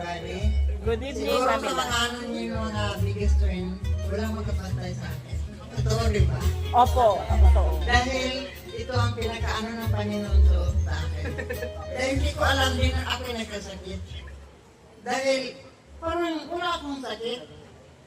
everybody. Good evening, Siguro sa Camila. mga ano niyo yung mga biggest turn, walang magkapantay sa akin. Totoo, di ba? Opo, totoo. Dahil ito ang pinakaano ng Panginoon sa akin. Dahil hindi ko alam din na ako nagkasakit. Dahil parang wala akong sakit.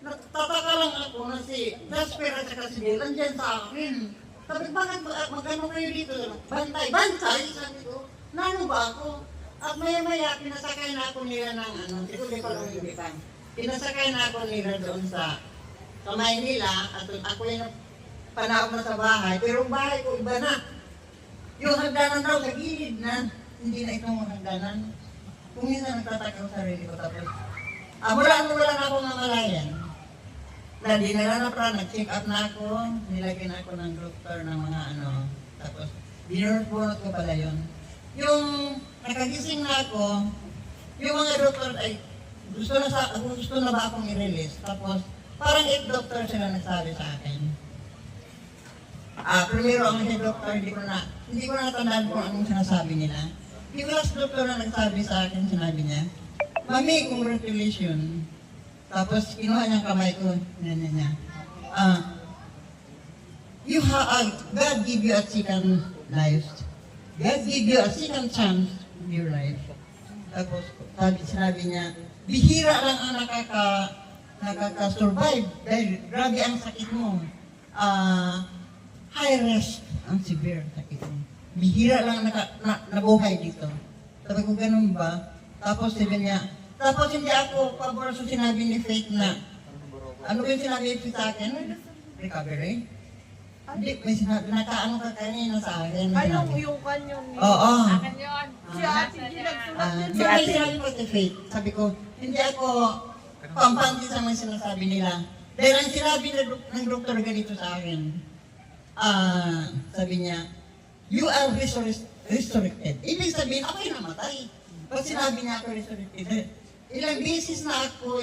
Tataka lang ako na si Jasper at saka si Bill andyan sa akin. Sabi, bakit magkano kayo dito? Bantay, bantay! Sabi ko, nano ba ako? At maya-maya, pinasakay na ako nila ng ano, siguro di pa lang yung ipan. Pinasakay na ako nila doon sa Maynila at ako yung panahon na sa bahay. Pero ang bahay ko iba na. Yung hagdanan daw sa gilid na, hindi na itong hagdanan. Kung minsan nagtataka sa sarili ko tapos, wala na ako mamalayan. Na dinala na pra, nag-check up na ako, nilagyan ako ng doktor ng mga ano, tapos dinurot-bunot ko pala yun. Yung nakagising na ako, yung mga doktor ay gusto na ba akong i-release? Tapos parang 8 doktor sila nagsabi sa akin. Primero ang head doktor, hindi ko na natandaan kung anong sinasabi nila. Yung last doktor na nagsabi sa akin, sinabi niya, Mami, congratulations. Tapos kinuha niyang kamay ko, niya. God give you a second life. God give you a second chance in your life. Tapos sinabi niya, bihira lang ang nakaka-survive dahil grabe ang sakit mo. High risk ang severe sakit mo. Bihira lang nabuhay dito. Sabi ko, ganun ba? Tapos sabi niya, tapos hindi ako pabor sa sinabi ni Faith na, ano ba yung sinabi ni Faith sa akin? Recovery? Hindi, may sinabi, nakaano ka kanina sa akin. Ay, yung kanyon. Oo. Akin yun. Si Ate G nagsulat yun. So may sinabi ko si Faith, sabi ko, hindi ako pampanti sa mga sinasabi nila. Dahil ang sinabi ng doktor ganito sa akin, sabi niya, you are resurrected. Ibig sabihin, ako'y namatay. Pag sinabi niya ako resurrected, ilang beses na ako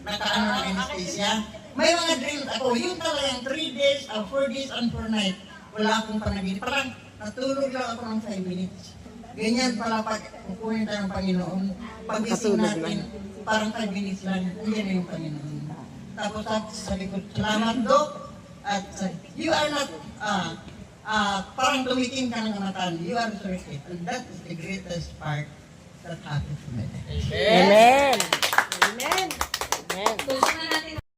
nakaano ng anesthesia. May mga dreams ako, yung talagang 3 days, 4 days, and 4 nights. Wala akong panaginip. Parang natulog lang ako ng 5 minutes. Ganyan pala pag kukunin tayo ng Panginoon. Pag-ising natin, parang 5 minutes lang. Yan na yung Panginoon. Tapos sabi ko, salamat Dok. At you are not, parang tumikim ka ng matan. You are resurrected. And that is the greatest part that happens to me. Amen. Amen. Amen. Tuloy na natin